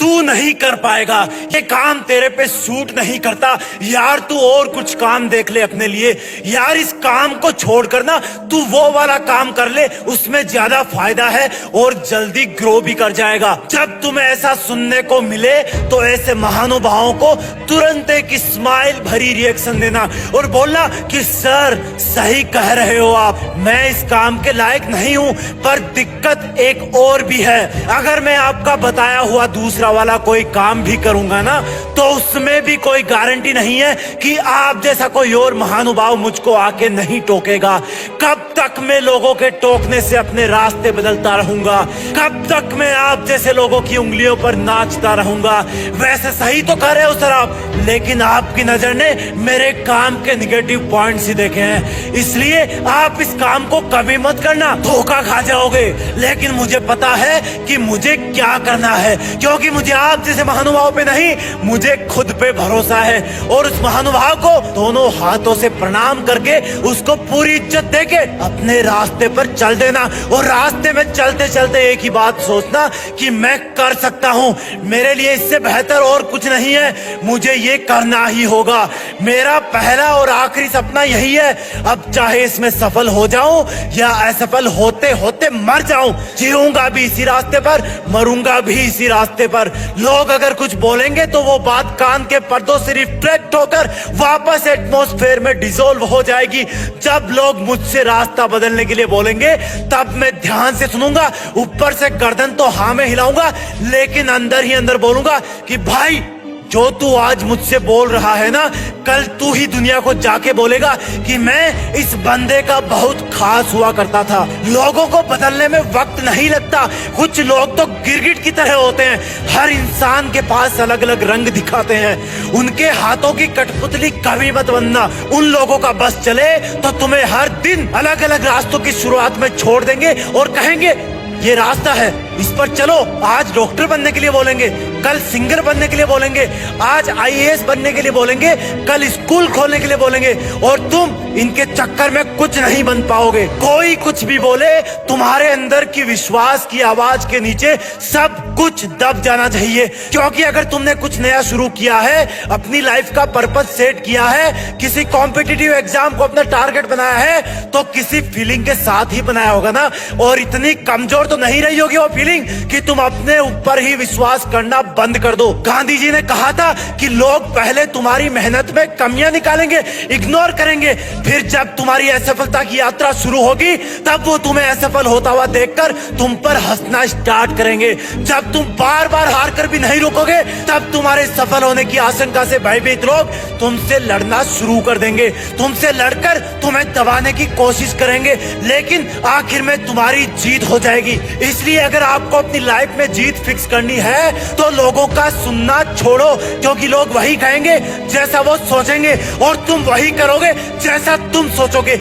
तू नहीं कर पाएगा, ये काम तेरे पे सूट नहीं करता यार। तू और कुछ काम देख ले अपने लिए यार। इस काम को छोड़कर ना तू वो वाला काम कर ले, उसमें ज्यादा फायदा है और जल्दी ग्रो भी कर जाएगा। जब तुम्हें ऐसा सुनने को मिले तो ऐसे महानुभावों को तुरंत एक स्माइल भरी रिएक्शन देना और बोलना कि सर सही कह रहे हो आप, मैं इस काम के लायक नहीं हूँ। पर दिक्कत एक और भी है, अगर मैं आपका बताया हुआ दूसरा वाला कोई काम भी करूंगा ना तो उसमें भी कोई गारंटी नहीं है कि आप जैसा कोई और महानुभाव मुझको आके नहीं टोकेगा। कब तक मैं लोगों के टोकने से अपने रास्ते बदलता रहूंगा? कब तक मैं आप जैसे लोगों की उंगलियों पर नाचता रहूंगा? वैसे सही तो कर रहे हो सर आप, लेकिन आपकी नजर ने मेरे काम के निगेटिव पॉइंट्स ही देखे हैं, इसलिए आप इस काम को कभी मत करना, धोखा खा जाओगे। लेकिन मुझे पता है कि मुझे क्या करना है, क्योंकि मुझे आप जैसे महानुभाव पे नहीं, मुझे खुद पे भरोसा है। और उस महानुभाव को दोनों हाथों से प्रणाम करके उसको पूरी इज्जत देके अपने रास्ते पर चल देना। और रास्ते में चलते चलते एक ही बात सोचना कि मैं कर सकता हूँ, मेरे लिए इससे बेहतर और कुछ नहीं है, मुझे ये करना ही होगा। मेरा पहला और आखिरी सपना यही है। अब चाहे इसमें सफल हो जाऊं या असफल होते होते मर जाऊं, जीऊंगा भी इसी रास्ते पर, मरूंगा भी इसी रास्ते पर। लोग अगर कुछ बोलेंगे तो वो बात कान के पर्दों से रिफ्लेक्ट होकर वापस एटमॉस्फेयर में डिसॉल्व हो जाएगी। जब लोग मुझसे रास्ता बदलने के लिए बोलेंगे तब मैं ध्यान से सुनूंगा, ऊपर से गर्दन तो हाँ में हिलाऊंगा, लेकिन अंदर ही अंदर बोलूंगा कि भाई जो तू आज मुझसे बोल रहा है ना, कल तू ही दुनिया को जाके बोलेगा कि मैं इस बंदे का बहुत खास हुआ करता था। लोगों को बदलने में वक्त नहीं लगता, कुछ लोग तो गिरगिट की तरह होते हैं, हर इंसान के पास अलग अलग रंग दिखाते हैं। उनके हाथों की कठपुतली कभी मत बनना, उन लोगों का बस चले तो तुम्हें हर दिन अलग अलग रास्तों की शुरुआत में छोड़ देंगे और कहेंगे ये रास्ता है, इस पर चलो। आज डॉक्टर बनने के लिए बोलेंगे, कल सिंगर बनने के लिए बोलेंगे, आज आईएएस बनने के लिए बोलेंगे, कल स्कूल खोलने के लिए बोलेंगे, और तुम इनके चक्कर में कुछ नहीं बन पाओगे। कोई कुछ भी बोले, तुम्हारे अंदर की विश्वास की आवाज के नीचे सब कुछ दब जाना चाहिए। क्योंकि अगर तुमने कुछ नया शुरू किया है, अपनी लाइफ का पर्पस सेट किया है, किसी कॉम्पिटिटिव एग्जाम को अपना टारगेट बनाया है, तो किसी फीलिंग के साथ ही बनाया होगा ना। और इतनी कमजोर तो नहीं रही होगी वो फीलिंग कि तुम अपने ऊपर ही विश्वास करना बंद कर दो। गांधी जी ने कहा था कि लोग पहले तुम्हारी मेहनत में कमियां निकालेंगे, इग्नोर करेंगे, फिर जब तुम्हारी असफलता की यात्रा शुरू होगी तब वो तुम्हें असफल होता हुआ देखकर तुम पर हंसना स्टार्ट करेंगे। जब तुम बार बार हार कर भी नहीं रुकोगे तब तुम्हारे सफल होने की आशंका से भयभीत लोग तुमसे लड़ना शुरू कर देंगे, तुमसे लड़कर तुम्हें दबाने की कोशिश करेंगे, लेकिन आखिर में तुम्हारी जीत हो जाएगी। इसलिए अगर आपको अपनी लाइफ में जीत फिक्स करनी है तो लोगों का सुनना छोड़ो, क्योंकि लोग वही कहेंगे जैसा वो सोचेंगे और तुम वही करोगे जैसा तुम सोचोगे।